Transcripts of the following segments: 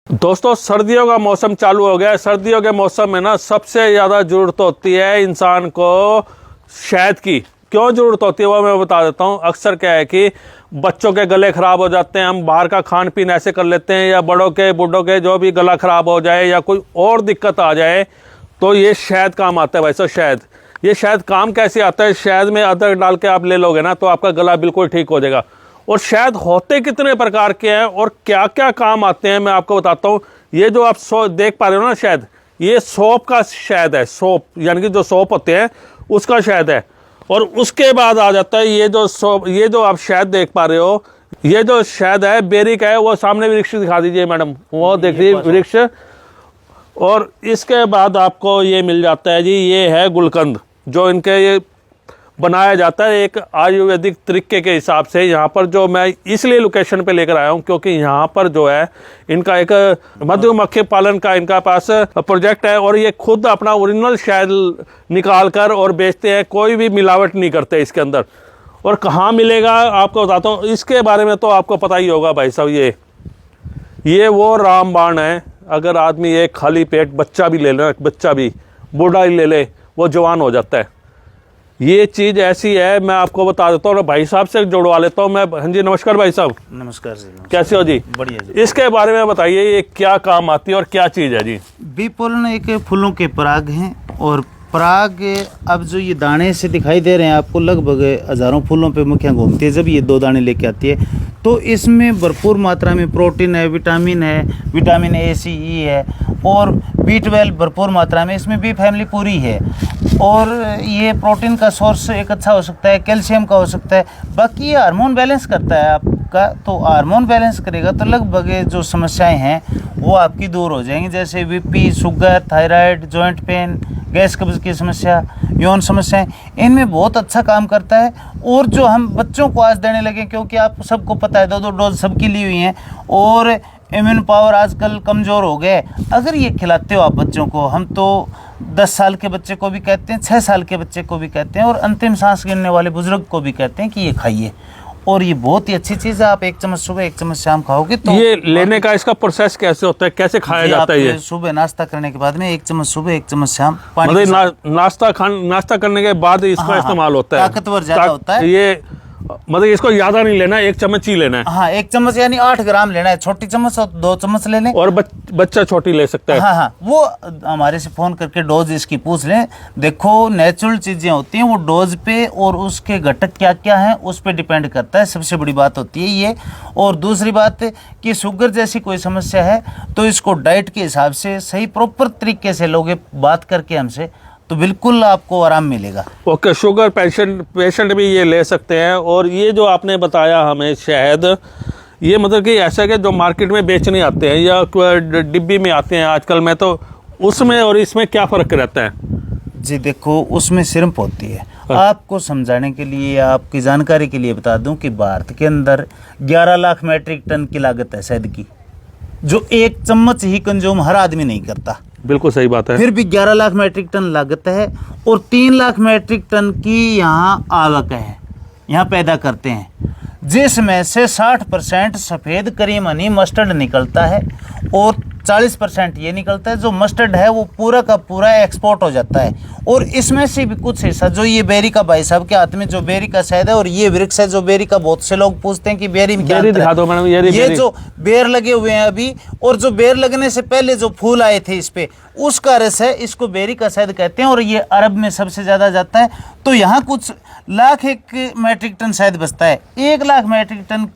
दोस्तों, सर्दियों का मौसम चालू हो गया है। सर्दियों के मौसम में ना सबसे ज़्यादा ज़रूरत होती है इंसान को शहद की। क्यों ज़रूरत होती है वो मैं बता देता हूँ। अक्सर क्या है कि बच्चों के गले ख़राब हो जाते हैं, हम बाहर का खान पीन ऐसे कर लेते हैं, या बड़ों के बूढ़ों के जो भी गला ख़राब हो जाए या कोई और दिक्कत आ जाए तो ये शहद काम आता है। भाई साहब, शहद, ये शहद काम कैसे आता है? शहद में अदरक डाल के आप ले लोगे ना तो आपका गला बिल्कुल ठीक हो जाएगा। और शहद होते कितने प्रकार के हैं और क्या क्या काम आते हैं मैं आपको बताता हूँ। ये जो आप देख पा रहे हो ना शहद, ये सोप का शहद है। सोप यानी कि जो सोप होते हैं उसका शहद है। और उसके बाद आ जाता है ये जो आप शहद देख पा रहे हो, ये जो शहद है बेरी का है। वो सामने वृक्ष दिखा दीजिए मैडम, वो देखिए वृक्ष। और इसके बाद आपको ये मिल जाता है जी, ये है गुलकंद, जो इनके ये बनाया जाता है एक आयुर्वेदिक तरीके के हिसाब से। यहाँ पर जो मैं इसलिए लोकेशन पे लेकर आया हूँ क्योंकि यहाँ पर जो है इनका एक मधुमक्खी पालन का इनका पास प्रोजेक्ट है, और ये खुद अपना ओरिजिनल शहद निकाल कर और बेचते हैं। कोई भी मिलावट नहीं करते इसके अंदर। और कहाँ मिलेगा आपको बताता हूँ, इसके बारे में तो आपको पता ही होगा भाई साहब। ये वो रामबाण है। अगर आदमी एक खाली पेट बच्चा भी ले ले, बच्चा भी बूढ़ा ही ले ले, वो जवान हो जाता है। ये चीज़ ऐसी है, मैं आपको बता देता हूँ। भाई साहब से जोड़वा लेता हूँ मैं। हाँ जी, नमस्कार भाई साहब। नमस्कार जी। कैसे हो जी? बढ़िया जी। इसके बारे में बताइए, ये क्या काम आती है और क्या चीज़ है जी? बी पोलन एक फूलों के पराग हैं, और पराग अब जो ये दाने से दिखाई दे रहे हैं आपको, लगभग हज़ारों फूलों पे मक्खियाँ घूमती है। जब ये 2 दाने लेके आती है तो इसमें भरपूर मात्रा में प्रोटीन है, विटामिन ए, सी, ई है, और B12 भरपूर मात्रा में। इसमें बी फैमिली पूरी है, और ये प्रोटीन का सोर्स एक अच्छा हो सकता है, कैल्शियम का हो सकता है। बाकी ये हार्मोन बैलेंस करता है आपका, तो हार्मोन बैलेंस करेगा तो लगभग जो समस्याएं हैं वो आपकी दूर हो जाएंगी, जैसे BP, sugar, thyroid, joint pain, gas कब्ज की समस्या, यौन समस्याएं, इनमें बहुत अच्छा काम करता है। और जो हम बच्चों को आज देने लगे, क्योंकि आप सबको पता है 2 डोज सबकी ली हुई हैं, और इम्यून पावर आजकल कमज़ोर हो गए। अगर ये खिलाते हो आप बच्चों को, हम तो 10 साल के बच्चे को भी कहते हैं, 6 साल के बच्चे को भी कहते हैं, और अंतिम सांस गिनने वाले बुजुर्ग को भी कहते हैं कि ये खाइए। और ये बहुत ही अच्छी चीज़ है। आप 1 चम्मच सुबह 1 चम्मच शाम खाओगे तो ये लेने का इसका प्रोसेस कैसे होता है, कैसे खाया जाता है? ये सुबह नाश्ता करने के बाद में 1 चम्मच सुबह 1 चम्मच शाम पानी, मतलब नाश्ता करने के बाद इसका इस्तेमाल होता है। ताकतवर ज़्यादा होता है ये, मतलब इसको ज़्यादा नहीं लेना है, 1 चम्मच ही लेना है। हाँ, 1 चम्मच यानी 8 ग्राम लेना है। छोटी चम्मच और 2 चम्मच ले लें। और बच्चा छोटी ले सकता है। हाँ, वो हमारे से फ़ोन करके डोज इसकी पूछ लें। देखो, नेचुरल चीज़ें होती हैं, वो डोज पे और उसके घटक क्या क्या हैं उस पे डिपेंड करता है। सबसे बड़ी बात होती है ये। और दूसरी बात कि शुगर जैसी कोई समस्या है तो इसको डाइट के हिसाब से सही प्रॉपर तरीके से लोगे, बात करके हमसे, तो बिल्कुल आपको आराम मिलेगा। ओके, शुगर पेशेंट भी ये ले सकते हैं। और ये जो आपने बताया हमें शहद, ये मतलब कि ऐसा है कि जो मार्केट में बेचने आते हैं या डिब्बी में आते हैं आजकल में, तो उसमें और इसमें क्या फ़र्क रहता है जी? देखो, उसमें सिरप होती है। आपको समझाने के लिए, आपकी जानकारी के लिए बता दूं कि भारत के अंदर 11 लाख मैट्रिक टन की लागत है शहद की, जो 1 चम्मच ही कंज्यूम हर आदमी नहीं करता। बिल्कुल सही बात है। फिर भी 11 लाख मैट्रिक टन लागत है, और 3 लाख मैट्रिक टन की यहाँ आवक है, यहाँ पैदा करते हैं, जिसमें से 60% सफ़ेद करीम हनी मस्टर्ड निकलता है, और 40% ये निकलता है। जो मस्टर्ड है वो पूरा का पूरा एक्सपोर्ट हो जाता है। और इसमें से भी कुछ हिस्सा जो ये बेरी का, भाई साहब के हाथ में जो बेरी का शहद है, और ये वृक्ष है जो बेरी का, बहुत से लोग पूछते हैं कि बेरी में क्या अंतर है? दिखा दो मैडम। ये जो बेर लगे हुए हैं अभी, और जो बेर लगने से पहले जो फूल आए थे इस पे, उसका रस है, इसको बेरी का शहद कहते हैं। और ये अरब में सबसे ज़्यादा जाता है। तो यहाँ कुछ लाख 1 मैट्रिक टन शहद बचता है। 1 लाख मैट्रिक टन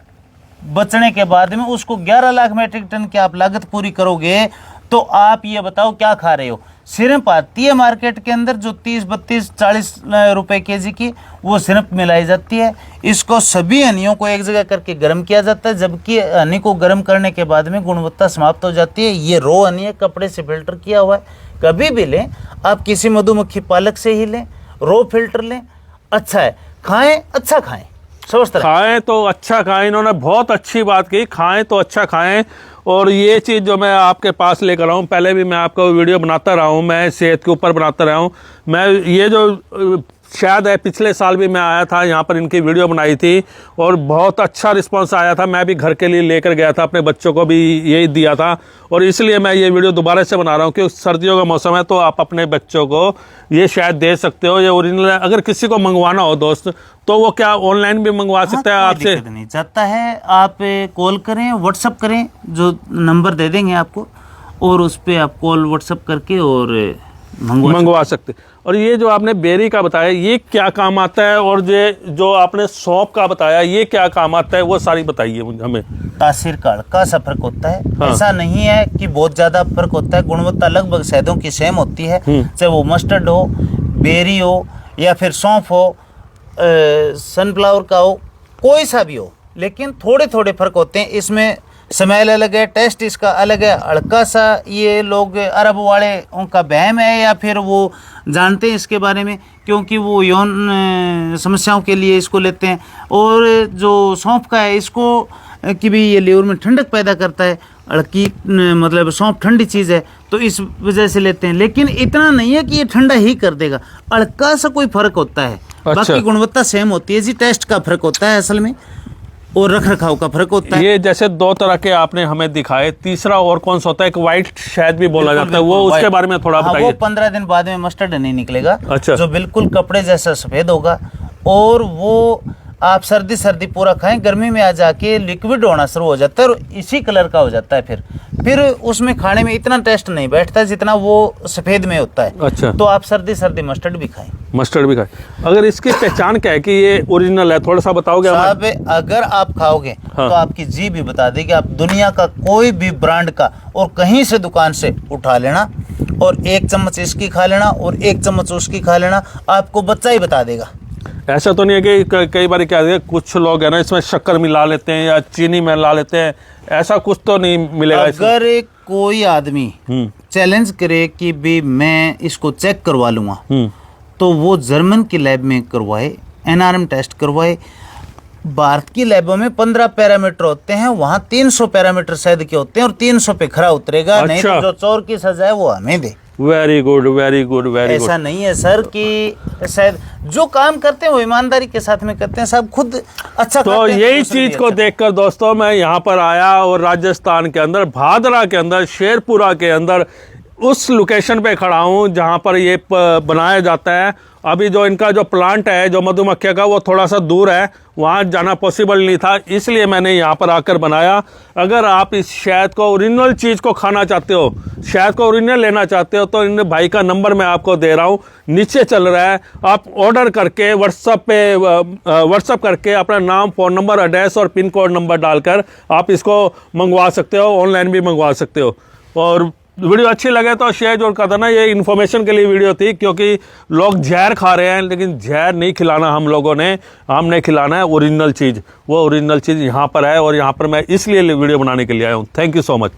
बचने के बाद में उसको 11 लाख मैट्रिक टन की आप लागत पूरी करोगे, तो आप ये बताओ क्या खा रहे हो? सिरप आती है मार्केट के अंदर जो 30, 32, 40 रुपए केजी की, वो सिरप मिलाई जाती है। इसको सभी हनियों को एक जगह करके गर्म किया जाता है, जबकि हनी को गर्म करने के बाद में गुणवत्ता समाप्त हो जाती है। ये रो हनी है, कपड़े से फिल्टर किया हुआ है। कभी भी लें आप, किसी मधुमक्खी पालक से ही लें, रो फिल्टर लें, अच्छा है। खाएं, अच्छा खाएं, खाएं तो अच्छा खाएं। इन्होंने बहुत अच्छी बात की, खाएं तो अच्छा खाएं। और ये चीज़ जो मैं आपके पास लेकर आऊँ, पहले भी मैं आपको वीडियो बनाता रहा हूँ, मैं सेहत के ऊपर बनाता रहा हूँ। मैं ये जो शायद है पिछले साल भी मैं आया था यहाँ पर, इनकी वीडियो बनाई थी और बहुत अच्छा रिस्पांस आया था। मैं भी घर के लिए लेकर गया था, अपने बच्चों को भी यही दिया था और इसलिए मैं ये वीडियो दोबारा से बना रहा हूँ कि सर्दियों का मौसम है तो आप अपने बच्चों को ये शहद दे सकते हो। ये ओरिजिनल है। अगर किसी को मंगवाना हो दोस्त तो वो क्या ऑनलाइन भी मंगवा सकता है आपसे? दिक्कत नहीं जाता है, आप कॉल करें, व्हाट्सअप करें, जो नंबर दे देंगे आपको और उस पर आप कॉल व्हाट्सअप करके और मंगवा सकते। और ये जो आपने बेरी का बताया ये क्या काम आता है, और ये जो आपने सौंफ का बताया ये क्या काम आता है, वो सारी बताइए मुझे हमें। तासीर का हल्का सा फर्क होता है। हाँ। ऐसा नहीं है कि बहुत ज्यादा फर्क होता है, गुणवत्ता लगभग शहदों की सेम होती है, चाहे वो मस्टर्ड हो, बेरी हो या फिर सौंफ हो, सनफ्लावर का हो, कोई सा भी हो, लेकिन थोड़े थोड़े फर्क होते हैं। इसमें स्मेल अलग है, टेस्ट इसका अलग है, हल्का सा। ये लोग अरब वाले उनका वहम है या फिर वो जानते हैं इसके बारे में, क्योंकि वो यौन समस्याओं के लिए इसको लेते हैं। और जो सौंफ का है इसको कि भी ये लीवर में ठंडक पैदा करता है, हल्की मतलब सौंफ ठंडी चीज़ है तो इस वजह से लेते हैं। लेकिन इतना नहीं है कि ये ठंडा ही कर देगा, हल्का सा कोई फर्क होता है। अच्छा। बाकी गुणवत्ता सेम होती है जी, टेस्ट का फर्क होता है असल में और रख रखाव का फर्क होता है। ये जैसे दो तरह के आपने हमें दिखाए, तीसरा और कौन सा होता है? एक व्हाइट शहद भी बोला जाता है, वो उसके बारे में थोड़ा बताइए। वो 15 दिन बाद में मस्टर्ड नहीं निकलेगा। अच्छा। जो बिल्कुल कपड़े जैसा सफेद होगा और वो आप सर्दी पूरा खाएं, गर्मी में आ जाके लिक्विड होना शुरू हो जाता है और इसी कलर का हो जाता है। फिर उसमें खाने में इतना टेस्ट नहीं बैठता जितना वो सफेद में होता है। अच्छा। तो आप सर्दी मस्टर्ड भी खाएं। मस्टर्ड भी खाए। अगर इसकी पहचान क्या है कि ये ओरिजिनल है, थोड़ा सा बताओगे हमें? साहब अगर आप खाओगे हाँ। तो आपकी जी भी बता देगी। आप दुनिया का कोई भी ब्रांड का और कहीं से दुकान से उठा लेना और 1 चम्मच इसकी खा लेना और 1 चम्मच उसकी खा लेना, आपको बच्चा ही बता देगा। ऐसा तो नहीं है कि कई बार क्या है, कुछ लोग है ना इसमें शक्कर मिला लेते हैं या चीनी मिला लेते हैं, ऐसा कुछ तो नहीं मिलेगा इसमें? अगर कोई आदमी चैलेंज करे कि भी मैं इसको चेक करवा लूंगा तो वो जर्मन की लैब में करवाए, एनआरएम टेस्ट करवाए। भारत की लैबों में 15 पैरामीटर होते हैं, वहाँ 300 पैरामीटर शहद के होते हैं और 300 पे खरा उतरेगा। अच्छा। नहीं तो जो चोर की सजा है वो हमें दे। Very good very good very good. ऐसा नहीं है सर कि शायद जो काम करते हैं वो ईमानदारी के साथ में करते हैं, सब खुद अच्छा तो यही चीज को देखकर दोस्तों मैं यहाँ पर आया और राजस्थान के अंदर भादरा के अंदर शेरपुरा के अंदर उस लोकेशन पे खड़ा हूँ जहाँ पर ये बनाया जाता है। अभी जो इनका जो प्लांट है जो मधुमक्खियों का वो थोड़ा सा दूर है, वहाँ जाना पॉसिबल नहीं था, इसलिए मैंने यहाँ पर आकर बनाया। अगर आप इस शहद को ओरिजिनल चीज़ को खाना चाहते हो, शहद को ओरिजिनल लेना चाहते हो तो इन भाई का नंबर मैं आपको दे रहा हूँ, नीचे चल रहा है। आप ऑर्डर करके व्हाट्सअप करके अपना नाम, फ़ोन नंबर, एड्रेस और पिन कोड नंबर डालकर आप इसको मंगवा सकते हो, ऑनलाइन भी मंगवा सकते हो। और वीडियो अच्छी लगे तो शेयर जरूर कर देना। ये इन्फॉर्मेशन के लिए वीडियो थी, क्योंकि लोग जहर खा रहे हैं लेकिन जहर नहीं खिलाना हम लोगों ने, हमने खिलाना है ओरिजिनल चीज़। वो ओरिजिनल चीज़ यहाँ पर है और यहाँ पर मैं इसलिए वीडियो बनाने के लिए आया हूँ। Thank you so much.